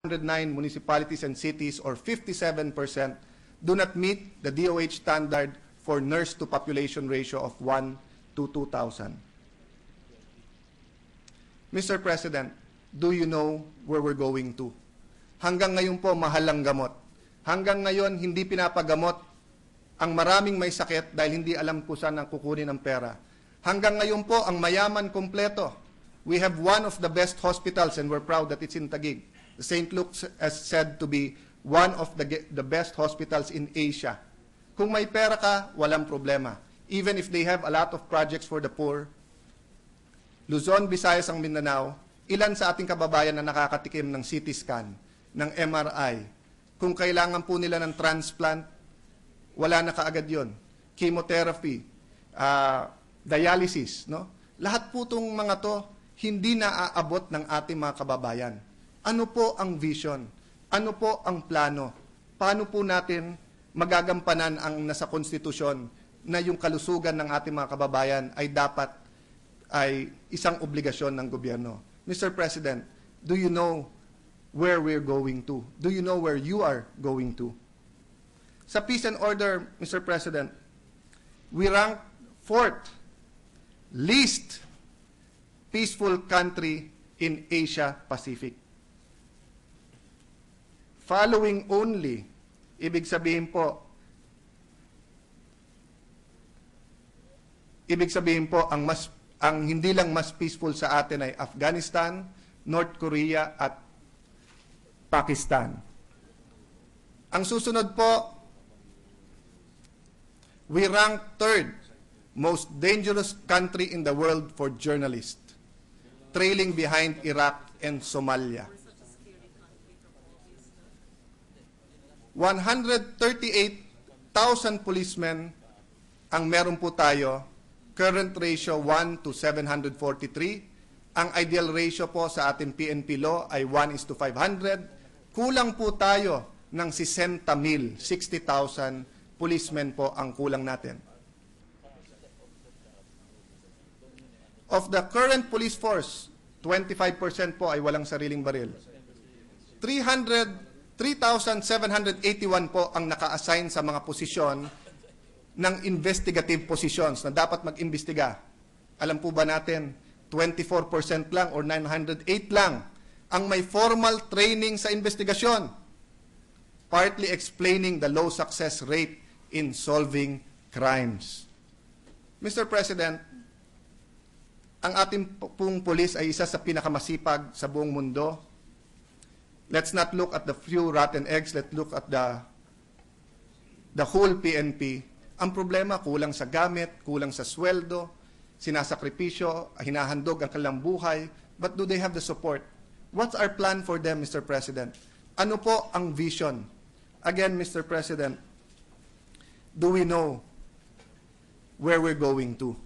109 municipalities and cities, or 57%, do not meet the DOH standard for nurse-to-population ratio of 1 to 2,000. Mr. President, do you know where we're going to? Hanggang ngayon po, mahal ang gamot. Hanggang ngayon, hindi pinapagamot ang maraming may sakit dahil hindi alam kung saan ang kukunin ang pera. Hanggang ngayon po, ang mayaman kompleto. We have one of the best hospitals and we're proud that it's in Taguig. The St. Luke's is said to be one of the best hospitals in Asia. Kung may pera ka, walang problema. Even if they have a lot of projects for the poor, Luzon, Visayas, ang Mindanao, ilan sa ating kababayan na nakakatikim ng CT scan, ng MRI. Kung kailangan po nila ng transplant, wala na kaagad yun. Chemotherapy, dialysis, no? Lahat po itong mga to, hindi naaabot ng ating mga kababayan. Ano po ang vision? Ano po ang plano? Paano po natin magagampanan ang nasa konstitusyon na yung kalusugan ng ating mga kababayan ay dapat ay isang obligasyon ng gobyerno? Mr. President, do you know where we're going to? Do you know where you are going to? Sa peace and order, Mr. President, we rank 4th least peaceful country in Asia Pacific. Following only, ibig sabihin po, ang hindi lang mas peaceful sa atin ay Afghanistan, North Korea at Pakistan. Ang susunod po, we rank 3rd most dangerous country in the world for journalists, trailing behind Iraq and Somalia. 138,000 policemen ang meron po tayo, current ratio 1 to 743. Ang ideal ratio po sa ating PNP law ay 1:500. Kulang po tayo ng 60,000, 60,000 policemen po ang kulang natin. Of the current police force, 25% po ay walang sariling baril. 3,781 po ang naka-assign sa mga posisyon ng investigative positions na dapat mag-imbestiga. Alam po ba natin, 24% lang or 908 lang ang may formal training sa investigasyon, partly explaining the low success rate in solving crimes. Mr. President, ang ating pong pulis ay isa sa pinakamasipag sa buong mundo. Let's not look at the few rotten eggs, let's look at the whole PNP. Ang problema, kulang sa gamit, kulang sa sweldo, sinasakripisyo, hinahandog ang kanilang buhay, but do they have the support? What's our plan for them, Mr. President? Ano po ang vision? Again, Mr. President, do we know where we're going to?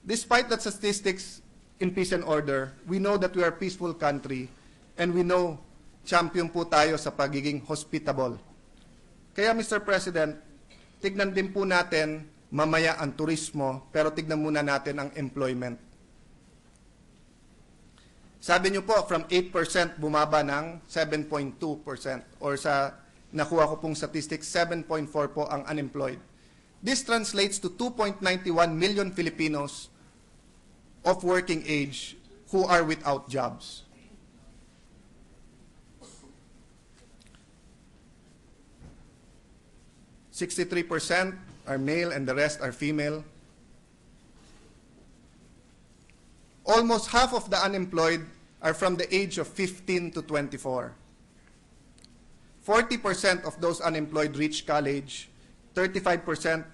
Despite the statistics in peace and order, we know that we are a peaceful country and we know champion po tayo sa pagiging hospitable. Kaya Mr. President, tignan din po natin mamaya ang turismo, pero tignan muna natin ang employment. Sabi niyo po, from 8% bumaba ng 7.2%, or sa nakuha ko pong statistics, 7.4 po ang unemployed. This translates to 2.91 million Filipinos of working age who are without jobs. (63% are male and the rest are female. Almost half of the unemployed are from the age of 15 to 24. 40% of those unemployed reach college. 35%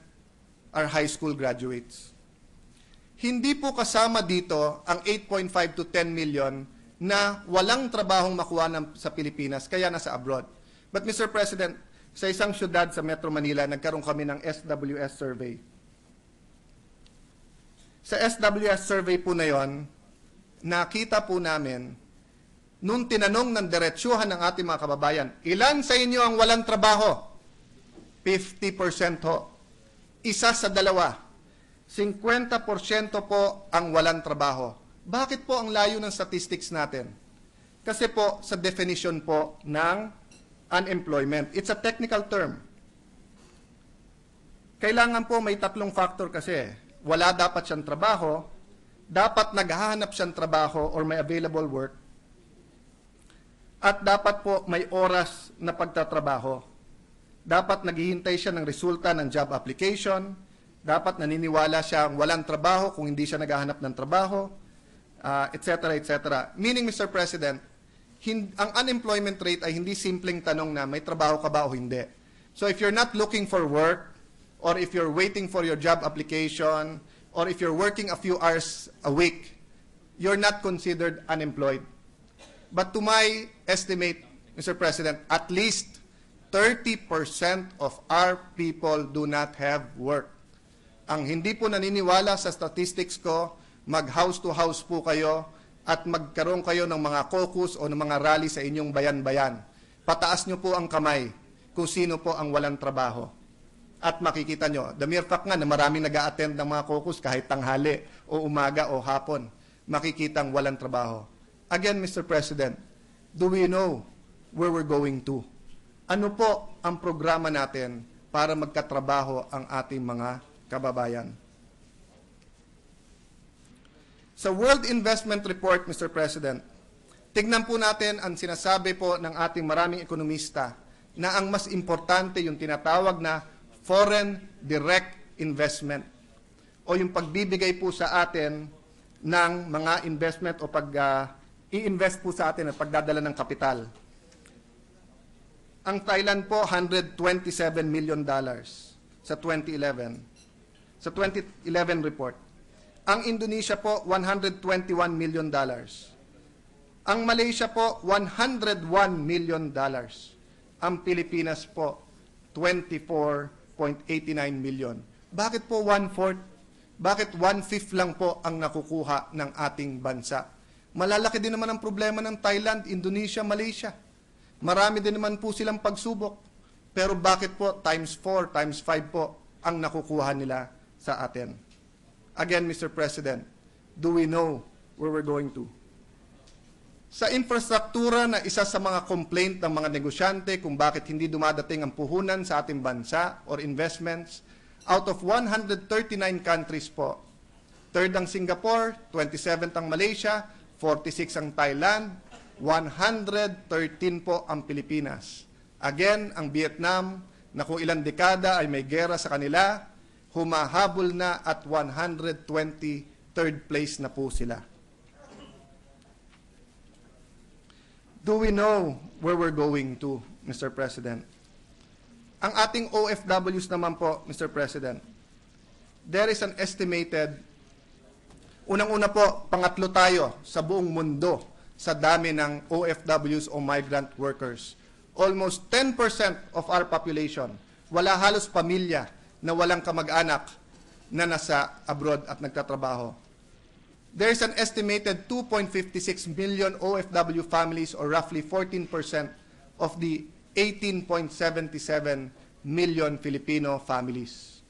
are high school graduates. Hindi po kasama dito ang 8.5 to 10 million na walang trabahong makuha sa Pilipinas, kaya nasa abroad. But Mr. President, sa isang syudad sa Metro Manila, nagkaroon kami ng SWS survey. Sa SWS survey po na yon, nakita po namin, nung tinanong ng diretsuhan ng ating mga kababayan, ilan sa inyo ang walang trabaho? 50% ho. Isa sa dalawa. 50% po ang walang trabaho. Bakit po ang layo ng statistics natin? Kasi po, sa definition po ng unemployment, it's a technical term. Kailangan po may tatlong factor kasi. Wala dapat siyang trabaho, dapat naghahanap siyang trabaho or may available work, at dapat po may oras na pagtatrabaho. Dapat naghihintay siya ng resulta ng job application, dapat naniniwala siyang walang trabaho kung hindi siya naghahanap ng trabaho, etc., etc. Meaning, Mr. President, ang unemployment rate ay hindi simpleng tanong na may trabaho ka ba o hindi. So if you're not looking for work, or if you're waiting for your job application, or if you're working a few hours a week, you're not considered unemployed. But to my estimate, Mr. President, at least 30% of our people do not have work. Ang hindi po naniniwala sa statistics ko, mag-house to house po kayo at magkaroon kayo ng mga caucus o ng mga rally sa inyong bayan-bayan. Pataas nyo po ang kamay kung sino po ang walang trabaho. At makikita nyo, the mere fact nga na maraming nag-a-attend ng mga caucus kahit tanghali o umaga o hapon, makikitang walang trabaho. Again, Mr. President, do we know where we're going to? Ano po ang programa natin para magkatrabaho ang ating mga kababayan? Sa World Investment Report, Mr. President, tignan po natin ang sinasabi po ng ating maraming ekonomista na ang mas importante yung tinatawag na foreign direct investment o yung pagbibigay po sa atin ng mga investment o i-invest po sa atin at pagdadala ng kapital. Ang Thailand po, $127 million sa 2011. Sa 2011 report. Ang Indonesia po, $121 million. Ang Malaysia po, $101 million. Ang Pilipinas po, 24.89 million. Bakit po 1/4? Bakit 1/5 lang po ang nakukuha ng ating bansa? Malalaki din naman ang problema ng Thailand, Indonesia, Malaysia. Marami din naman po silang pagsubok. Pero bakit po times 4, times 5 po ang nakukuha nila sa atin? Again, Mr. President, do we know where we're going to? Sa infrastruktura na isa sa mga complaint ng mga negosyante kung bakit hindi dumadating ang puhunan sa ating bansa or investments, out of 139 countries po, 3rd ang Singapore, 27th ang Malaysia, 46 ang Thailand, 113 po ang Pilipinas. Again, ang Vietnam, na kung ilang dekada ay may gera sa kanila, humahabol na at 123rd place na po sila. Do we know where we're going to, Mr. President? Ang ating OFWs naman po, Mr. President, there is an estimated, unang-una po, pangatlo tayo sa buong mundo sa dami ng OFWs o migrant workers. Almost 10% of our population, wala halos pamilya na walang kamag-anak na nasa abroad at nagtatrabaho. There is an estimated 2.56 million OFW families or roughly 14% of the 18.77 million Filipino families.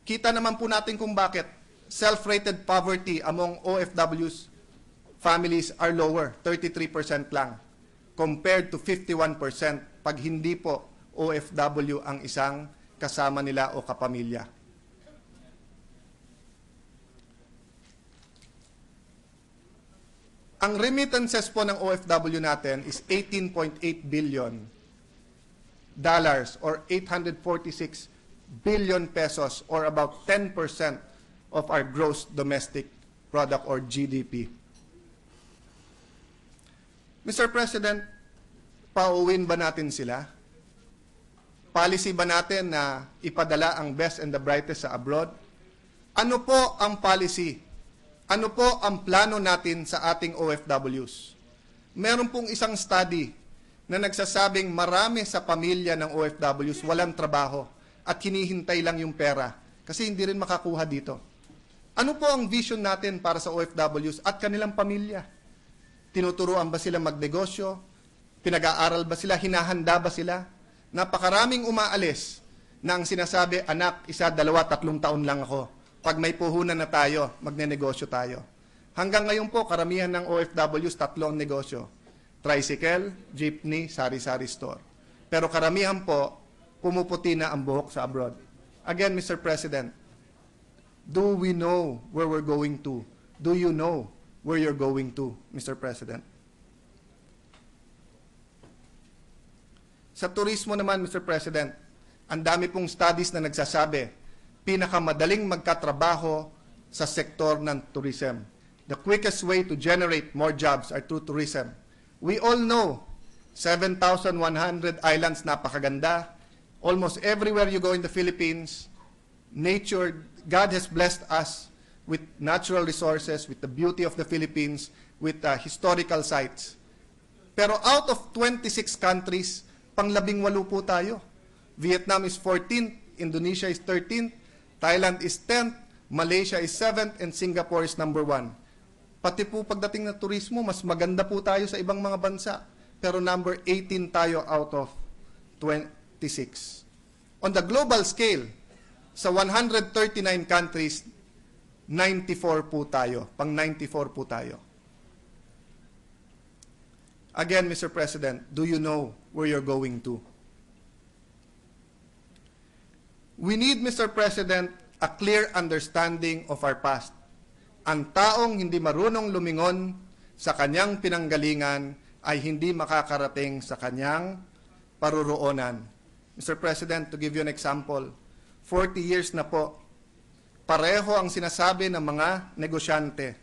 Kita naman po natin kung bakit self-rated poverty among OFWs families are lower, 33% lang, compared to 51% pag hindi po OFW ang isang kasama nila o kapamilya. Ang remittances po ng OFW natin is $18.8 billion or 846 billion pesos or about 10% of our gross domestic product or GDP. Mr. President, pauuwin ba natin sila? Policy ba natin na ipadala ang best and the brightest sa abroad? Ano po ang policy? Ano po ang plano natin sa ating OFWs? Meron pong isang study na nagsasabing marami sa pamilya ng OFWs walang trabaho at hinihintay lang yung pera kasi hindi rin makakuha dito. Ano po ang vision natin para sa OFWs at kanilang pamilya? Tinuturuan ba sila magnegosyo? Pinag-aaral ba sila? Hinahanda ba sila? Napakaraming umaalis na ang sinasabi, anak, 1, 2, 3 taon lang ako. Pag may puhunan na tayo, magnenegosyo tayo. Hanggang ngayon po, karamihan ng OFWs, tatlo ang negosyo. Tricycle, jeepney, sari-sari store. Pero karamihan po, pumuputi na ang buhok sa abroad. Again, Mr. President, do we know where we're going to? Do you know where you're going to, Mr. President? Sa turismo naman, Mr. President, ang dami pong studies na nagsasabi, pinakamadaling magkatrabaho sa sektor ng tourism. The quickest way to generate more jobs are through tourism. We all know 7,100 islands, napakaganda. Almost everywhere you go in the Philippines, nature, God has blessed us with natural resources, with the beauty of the Philippines, with historical sites. Pero out of 26 countries, pang-18 po tayo. Vietnam is 14th, Indonesia is 13th, Thailand is 10th, Malaysia is 7th, and Singapore is number 1. Pati po pagdating na turismo, mas maganda po tayo sa ibang mga bansa. Pero number 18 tayo out of 26. On the global scale, sa 139 countries, 94 po tayo. Pang 94 po tayo. Again, Mr. President, do you know where you're going to? We need, Mr. President, a clear understanding of our past. Ang taong hindi marunong lumingon sa kanyang pinanggalingan ay hindi makakarating sa kanyang paruroonan. Mr. President, to give you an example, 40 years na po, pareho ang sinasabi ng mga negosyante.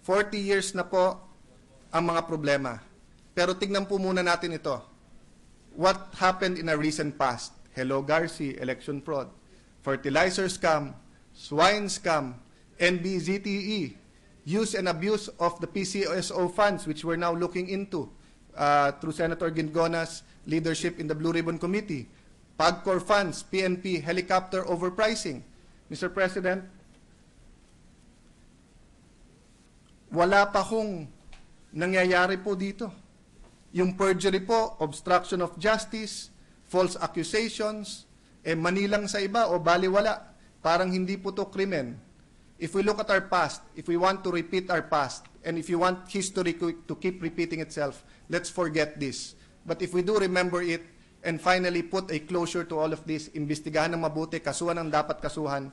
40 years na po ang mga problema. Pero tignan po muna natin ito. What happened in a recent past? Hello Garci, election fraud, fertilizer scam, swine scam, NBZTE, use and abuse of the PCSO funds, which we're now looking into through Senator Gingona's leadership in the Blue Ribbon Committee, PAGCOR funds, PNP, helicopter overpricing. Mr. President, wala pa kong nangyayari po dito. Yung perjury po, obstruction of justice, false accusations, manilang sa iba o baliwala. Parang hindi po to krimen. If we look at our past, if we want to repeat our past, and if you want history to keep repeating itself, let's forget this. But if we do remember it, and finally put a closure to all of this, imbestigahan ng mabuti, kasuhan ang dapat kasuhan,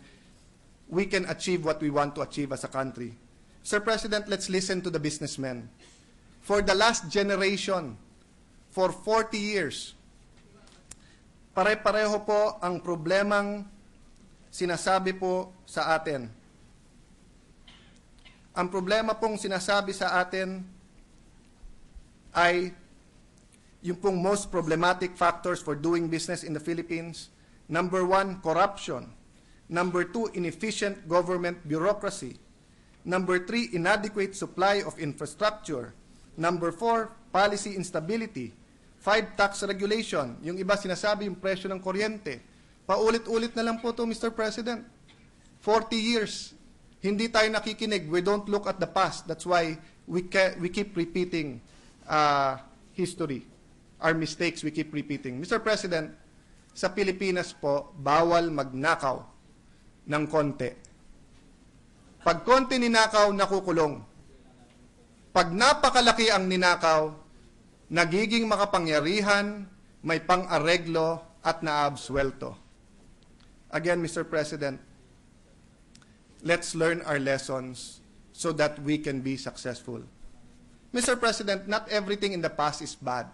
we can achieve what we want to achieve as a country. Sir President, let's listen to the businessmen. For the last generation, for 40 years, pare-pareho po ang problemang sinasabi po sa atin. Ang problema pong sinasabi sa atin ay yung pong most problematic factors for doing business in the Philippines. Number 1, corruption. Number 2, inefficient government bureaucracy. Number 3, inadequate supply of infrastructure. Number 4, policy instability. 5, tax regulation. Yung iba sinasabi yung presyo ng kuryente. Paulit-ulit na lang po to, Mr. President. 40 years. Hindi tayo nakikinig. We don't look at the past. That's why we keep repeating history. Our mistakes, we keep repeating. Mr. President, sa Pilipinas po, bawal magnakaw ng konti. Pag konti ninakaw, nakukulong. Pag napakalaki ang ninakaw, nagiging makapangyarihan, may pang-areglo at naabswelto. Again, Mr. President, let's learn our lessons so that we can be successful. Mr. President, not everything in the past is bad.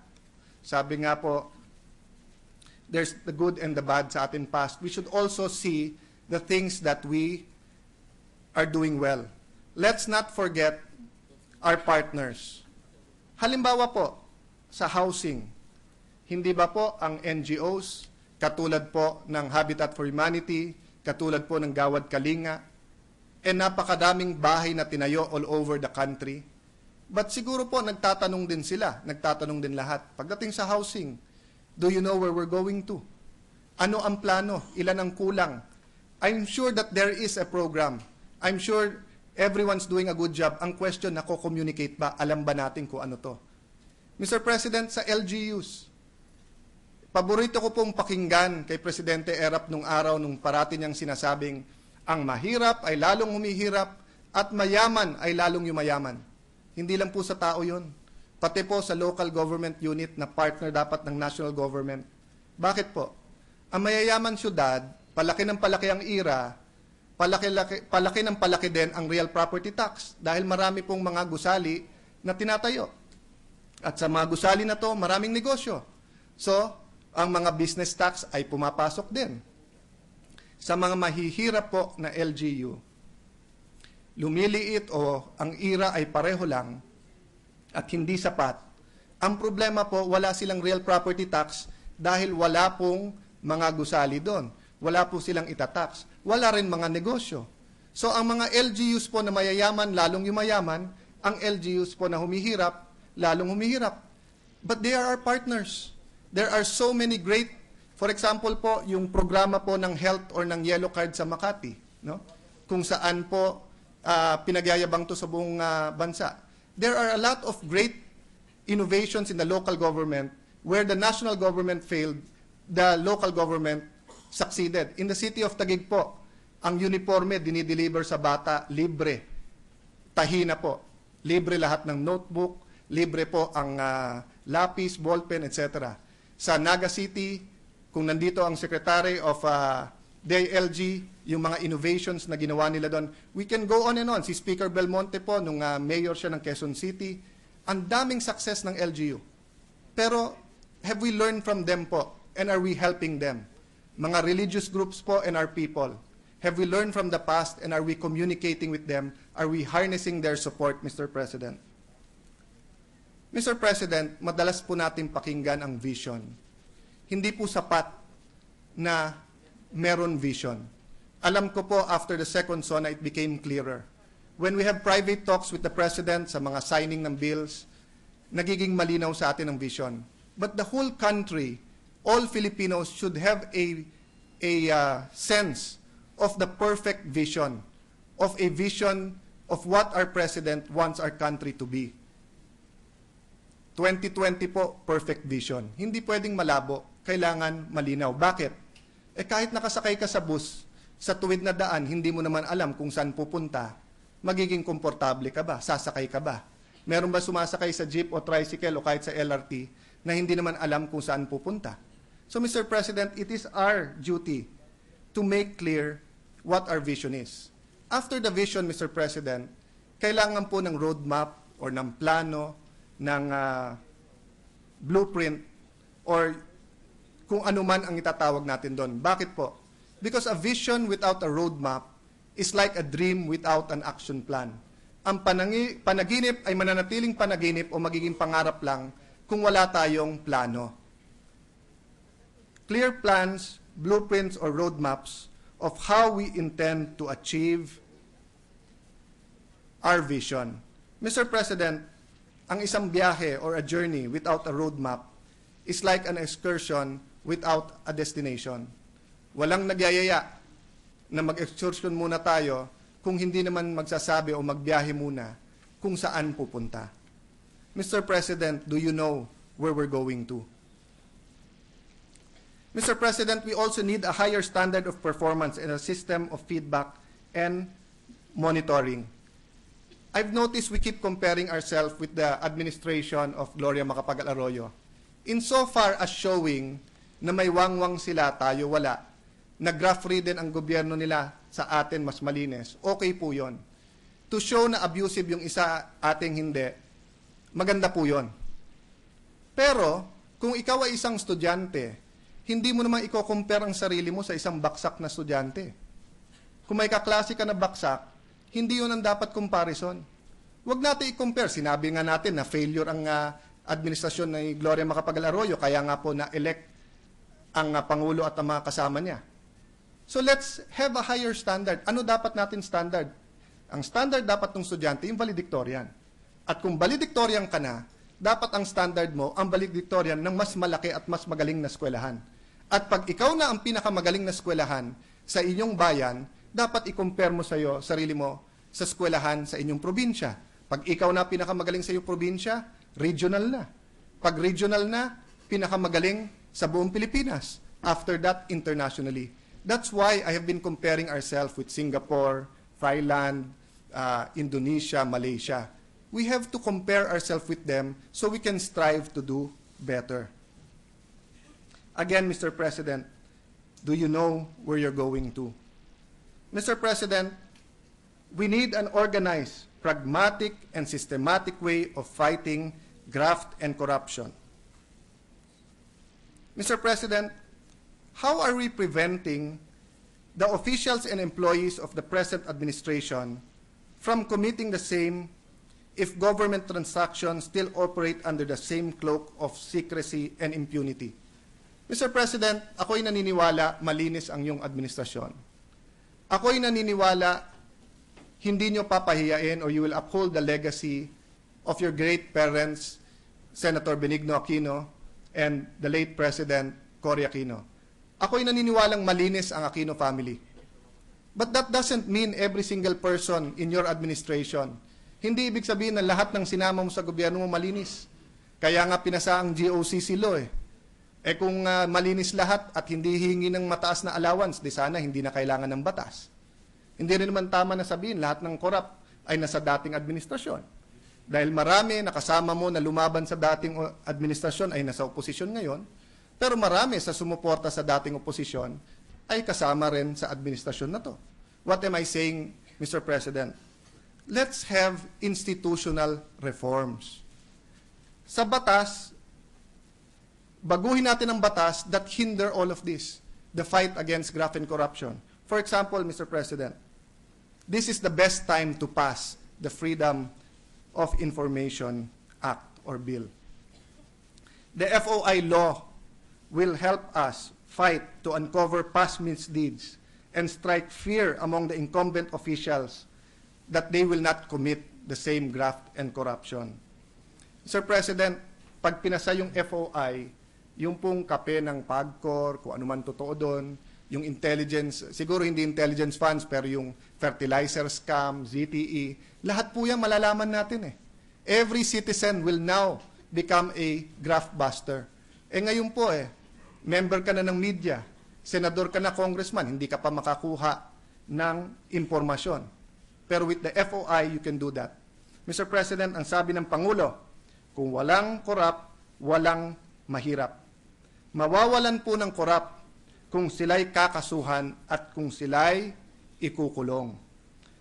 Sabi nga po, there's the good and the bad sa ating past. We should also see the things that we are doing well. Let's not forget our partners. Halimbawa po, sa housing, hindi ba po ang NGOs, katulad po ng Habitat for Humanity, katulad po ng Gawad Kalinga, napakadaming bahay na tinayo all over the country. But siguro po, nagtatanong din sila, nagtatanong din lahat. Pagdating sa housing, do you know where we're going to? Ano ang plano? Ilan ang kulang? I'm sure that there is a program. I'm sure everyone's doing a good job. Ang question, nako-communicate ba? Alam ba natin kung ano to? Mr. President, sa LGUs, paborito ko pong pakinggan kay Presidente Erap nung araw nung parati niyang sinasabing, ang mahirap ay lalong humihirap at mayaman ay lalong yumayaman. Hindi lang po sa tao yun. Pati po sa local government unit na partner dapat ng national government. Bakit po? Ang mayayaman syudad, palaki ng palaki ang IRA, palaki ng palaki din ang real property tax dahil marami pong mga gusali na tinatayo. At sa mga gusali na to, maraming negosyo. So, ang mga business tax ay pumapasok din. Sa mga mahihirap po na LGU, lumiliit o ang IRA ay pareho lang at hindi sapat. Ang problema po, wala silang real property tax dahil wala pong mga gusali doon. Wala po silang itatax. Wala rin mga negosyo. So, ang mga LGUs po na mayayaman, lalong yumayaman. Ang LGUs po na humihirap, lalong humihirap. But they are our partners. There are so many great, for example po, yung programa po ng health or ng yellow card sa Makati, no? Kung saan po pinagyayabang to sa buong bansa. There are a lot of great innovations in the local government where the national government failed, the local government succeeded. In the city of Taguig po, ang uniforme dinideliver sa bata, libre. Tahina po. Libre lahat ng notebook, libre po ang lapis, ballpen, etc. Sa Naga City, kung nandito ang Secretary of DILG, yung mga innovations na ginawa nila doon, we can go on and on. Si Speaker Belmonte po, nung mayor siya ng Quezon City, ang daming success ng LGU. Pero, have we learned from them po? And are we helping them? Mga religious groups po and our people, have we learned from the past and are we communicating with them? Are we harnessing their support, Mr. President? Mr. President, madalas po natin pakinggan ang vision. Hindi po sapat na meron vision. Alam ko po, after the second sona, it became clearer. When we have private talks with the President sa mga signing ng bills, nagiging malinaw sa atin ang vision. But the whole country, all Filipinos should have a sense of the perfect vision, of a vision of what our President wants our country to be. 2020 po, perfect vision. Hindi pwedeng malabo, kailangan malinaw. Bakit? Kahit nakasakay ka sa bus, sa tuwid na daan, hindi mo naman alam kung saan pupunta, magiging komportable ka ba? Sasakay ka ba? Meron ba sumasakay sa jeep o tricycle o kahit sa LRT na hindi naman alam kung saan pupunta? So, Mr. President, it is our duty to make clear what our vision is. After the vision, Mr. President, kailangan po ng roadmap or ng plano, ng blueprint, or kung ano man ang itatawag natin doon. Bakit po? Because a vision without a roadmap is like a dream without an action plan. Ang panaginip ay mananatiling panaginip o magiging pangarap lang kung wala tayong plano. Clear plans, blueprints, or roadmaps of how we intend to achieve our vision. Mr. President, ang isang biyahe or a journey without a roadmap is like an excursion without a destination. Walang nagyayaya na mag-excursion muna tayo kung hindi naman magsasabi o magbiyahe muna kung saan pupunta. Mr. President, do you know where we're going to? Mr. President, we also need a higher standard of performance and a system of feedback and monitoring. I've noticed we keep comparing ourselves with the administration of Gloria Macapagal-Arroyo. Insofar as showing na may wangwang sila, tayo wala, na graft-free din ang gobyerno nila sa atin mas malinis, okay po yon. To show na abusive yung isa, ating hindi, maganda po yon. Pero, kung ikaw ay isang estudyante, hindi mo naman i-compare ang sarili mo sa isang baksak na estudyante. Kung may kaklase ka na baksak, hindi yun ang dapat comparison. Huwag natin i-compare. Sinabi nga natin na failure ang administrasyon ni Gloria Macapagal-Arroyo, kaya nga po na-elect ang Pangulo at ang mga kasama niya. So let's have a higher standard. Ano dapat natin standard? Ang standard dapat ng estudyante, yung valedictorian. At kung valedictorian ka na, dapat ang standard mo, ang valedictorian ng mas malaki at mas magaling na eskwelahan. At pag ikaw na ang pinakamagaling na eskwelahan sa inyong bayan, dapat i-compare mo sarili mo sa eskwelahan sa inyong probinsya. Pag ikaw na pinakamagaling sa iyong probinsya, regional na. Pag regional na, pinakamagaling sa buong Pilipinas. After that, internationally. That's why I have been comparing ourselves with Singapore, Thailand, Indonesia, Malaysia. We have to compare ourselves with them so we can strive to do better. Again, Mr. President, do you know where you're going to? Mr. President, we need an organized, pragmatic, and systematic way of fighting graft and corruption. Mr. President, how are we preventing the officials and employees of the present administration from committing the same if government transactions still operate under the same cloak of secrecy and impunity? Mr. President, ako'y naniniwala malinis ang iyong administrasyon. Ako'y naniniwala hindi nyo papahiyain or you will uphold the legacy of your great parents, Senator Benigno Aquino and the late President Cory Aquino. Ako'y naniniwalang malinis ang Aquino family. But that doesn't mean every single person in your administration. Hindi ibig sabihin na lahat ng sinama mo sa gobyerno mo malinis. Kaya nga pinasa ang GOCC law eh. Eh kung malinis lahat at hindi hingi ng mataas na allowance, di sana hindi na kailangan ng batas. Hindi rin naman tama na sabihin lahat ng korap ay nasa dating administrasyon. Dahil marami nakasama mo na lumaban sa dating administrasyon ay nasa oposisyon ngayon, pero marami sa sumuporta sa dating oposisyon ay kasama rin sa administrasyon na to. What am I saying, Mr. President? Let's have institutional reforms. Sa batas, baguhin natin ang batas that hinder all of this, the fight against graft and corruption. For example, Mr. President, this is the best time to pass the Freedom of Information Act or bill. The FOI law will help us fight to uncover past misdeeds and strike fear among the incumbent officials that they will not commit the same graft and corruption. Mr. President, pag pinasa yung FOI, yung pong kape ng PAGCOR, kung ano man totoo doon, yung intelligence, siguro hindi intelligence funds, pero yung fertilizer scam, ZTE, lahat po yan malalaman natin eh. Every citizen will now become a graft buster. Eh ngayon po member ka na ng media, senador ka na, congressman, hindi ka pa makakuha ng impormasyon. Pero with the FOI, you can do that. Mr. President, ang sabi ng Pangulo, kung walang korap, walang mahirap. Mawawalan po ng korap kung sila'y kakasuhan at kung sila'y ikukulong.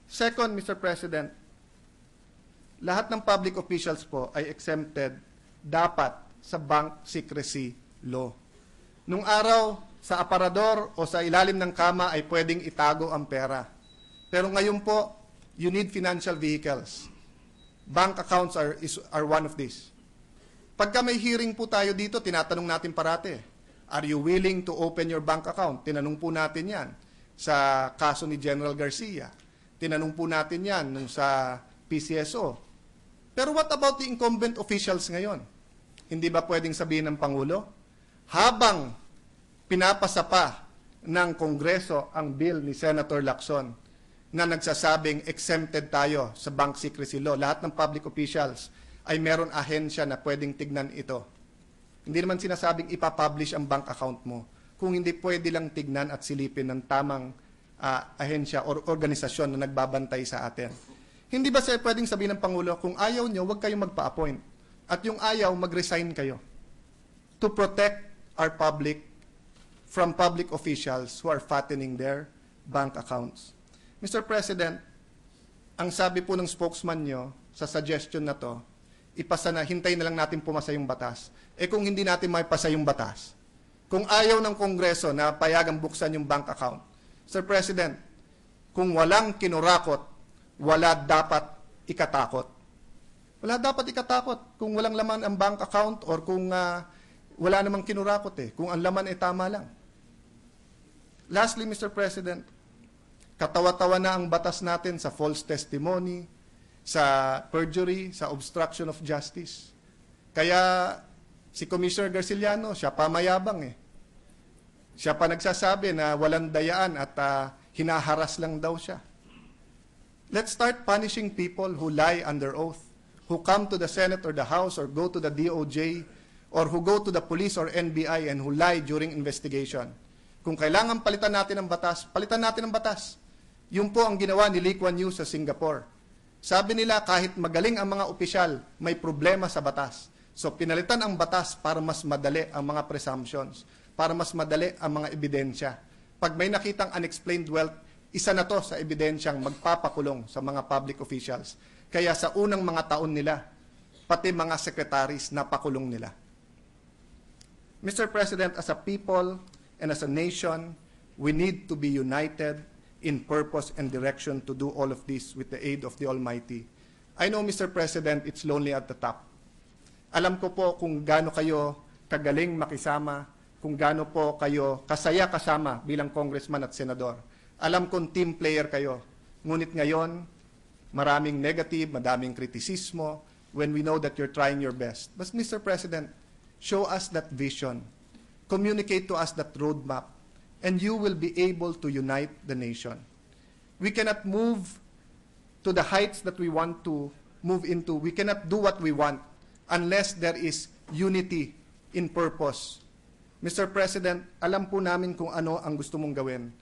Second, Mr. President, lahat ng public officials po ay exempted dapat sa bank secrecy law. Nung araw, sa aparador o sa ilalim ng kama ay pwedeng itago ang pera. Pero ngayon po, you need financial vehicles. Bank accounts are one of these. Pagka may hearing po tayo dito, tinatanong natin parate, are you willing to open your bank account? Tinanong po natin yan sa kaso ni General Garcia. Tinanong po natin yan nung sa PCSO. Pero what about the incumbent officials ngayon? Hindi ba pwedeng sabihin ng Pangulo? Habang pinapasa pa ng Kongreso ang bill ni Senator Lacson na nagsasabing exempted tayo sa bank secrecy law, lahat ng public officials ay meron ahensya na pwedeng tignan ito. Hindi naman sinasabing ipapublish ang bank account mo kung hindi pwede lang tignan at silipin ng tamang ahensya or organisasyon na nagbabantay sa atin. Hindi ba pwedeng sabihin ng Pangulo, kung ayaw nyo, huwag kayong magpa-appoint. At yung ayaw, mag-resign kayo to protect our public from public officials who are fattening their bank accounts. Mr. President, ang sabi po ng spokesman nyo sa suggestion na to, ipasa na, hintay na lang natin pumasa yung batas. Eh kung hindi natin maipasa yung batas, kung ayaw ng Kongreso na payagang buksan yung bank account, Sir President, kung walang kinurakot, wala dapat ikatakot. Wala dapat ikatakot kung walang laman ang bank account or kung wala namang kinurakot kung ang laman ay tama lang. Lastly, Mr. President, katawa-tawa na ang batas natin sa false testimony, sa perjury, sa obstruction of justice. Kaya si Commissioner Garciliano, siya pa mayabang Siya pa nagsasabi na walang dayaan at hinaharas lang daw siya. Let's start punishing people who lie under oath, who come to the Senate or the House or go to the DOJ or who go to the police or NBI and who lie during investigation. Kung kailangan palitan natin ang batas, palitan natin ang batas. Yun po ang ginawa ni Lee Kuan Yew sa Singapore. Sabi nila kahit magaling ang mga opisyal, may problema sa batas. So pinalitan ang batas para mas madali ang mga presumptions, para mas madali ang mga ebidensya. Pag may nakitang unexplained wealth, isa na to sa ebidensyang magpapakulong sa mga public officials. Kaya sa unang mga taon nila, pati mga secretaries napakulong nila. Mr. President, as a people and as a nation, we need to be united in purpose and direction to do all of this with the aid of the Almighty. I know, Mr. President, it's lonely at the top. Alam ko po kung gaano kayo kagaling makisama, kung gaano po kayo kasaya kasama bilang congressman at senador. Alam kong team player kayo. Ngunit ngayon, maraming negative, madaming kritisismo when we know that you're trying your best. But Mr. President, show us that vision. Communicate to us that roadmap. And you will be able to unite the nation. We cannot move to the heights that we want to move into. We cannot do what we want unless there is unity in purpose. Mr. President, alam po namin kung ano ang gusto mong gawin.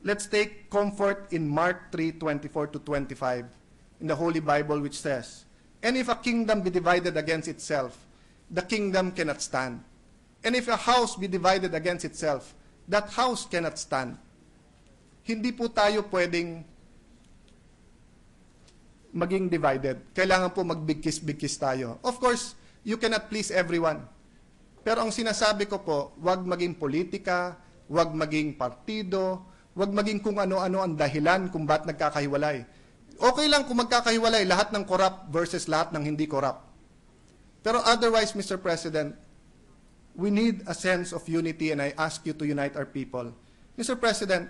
Let's take comfort in Mark 3:24-25 in the Holy Bible, which says, "And if a kingdom be divided against itself, the kingdom cannot stand. And if a house be divided against itself, that house cannot stand." Hindi po tayo pwedeng maging divided. Kailangan po magbigkis-bigkis tayo. Of course, you cannot please everyone. Pero ang sinasabi ko po, wag maging politika, wag maging partido, wag maging kung ano-ano ang dahilan kung ba't nagkakahiwalay. Okay lang kung magkakahiwalay lahat ng corrupt versus lahat ng hindi corrupt. Pero otherwise, Mr. President, we need a sense of unity, and I ask you to unite our people. Mr. President,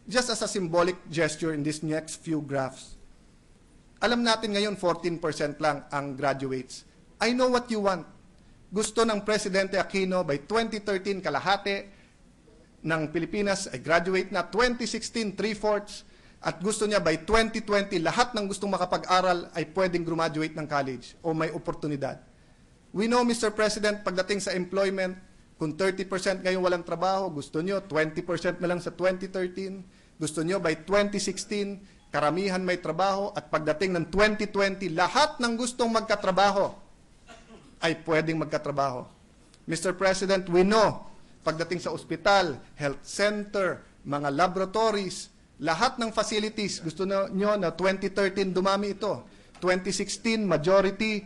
just as a symbolic gesture in these next few graphs, alam natin ngayon 14% lang ang graduates. I know what you want. Gusto ng Presidente Aquino by 2013 kalahati ng Pilipinas ay graduate na, 2016 3/4, at gusto niya by 2020 lahat ng gustong makapag-aral ay pwedeng graduate ng college o may oportunidad. We know, Mr. President, pagdating sa employment, kung 30% ngayon walang trabaho, gusto nyo 20% na lang sa 2013, gusto nyo by 2016, karamihan may trabaho, at pagdating ng 2020, lahat ng gustong magkatrabaho ay pwedeng magkatrabaho. Mr. President, we know, pagdating sa ospital, health center, mga laboratories, lahat ng facilities, gusto nyo na 2013 dumami ito. 2016, majority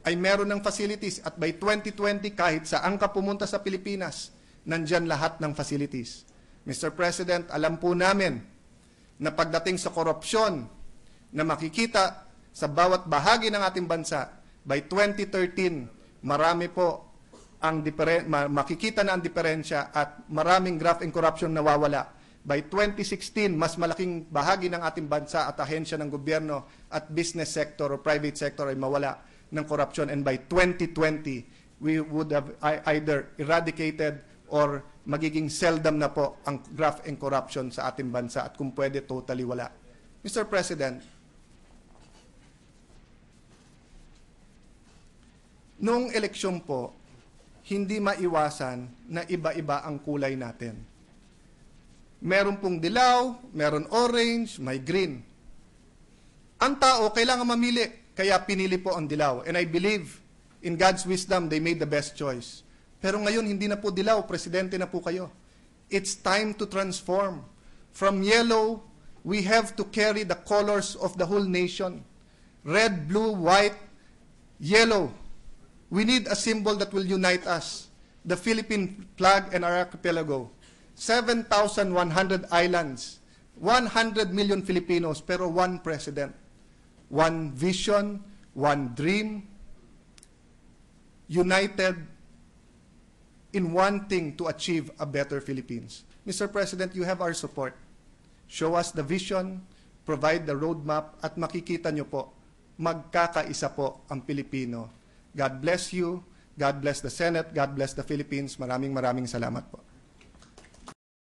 ay meron ng facilities, at by 2020, kahit saan ka pumunta sa Pilipinas, nandyan lahat ng facilities. Mr. President, alam po namin na pagdating sa korupsyon na makikita sa bawat bahagi ng ating bansa, by 2013, marami po ang makikita na ang diferensya at maraming graft and corruption nawawala. By 2016, mas malaking bahagi ng ating bansa at ahensya ng gobyerno at business sector o private sector ay mawala ng corruption. And by 2020, we would have either eradicated or magiging seldom na po ang graft and corruption sa ating bansa, at kung pwede, totally wala. Mr. President, noong eleksyon po, hindi maiwasan na iba-iba ang kulay natin. Meron pong dilaw, meron orange, may green. Ang tao kailangan mamili, kaya pinili po ang dilaw. And I believe in God's wisdom, they made the best choice. Pero ngayon, hindi na po dilaw, presidente na po kayo. It's time to transform. From yellow, we have to carry the colors of the whole nation. Red, blue, white, yellow. We need a symbol that will unite us. The Philippine flag and our archipelago. 7,100 islands. 100 million Filipinos, pero one president. One vision, one dream. United in wanting to achieve a better Philippines. Mr. President, you have our support. Show us the vision, provide the roadmap, at makikita nyo po, magkakaisa po ang Pilipino. God bless you, God bless the Senate, God bless the Philippines. Maraming salamat po.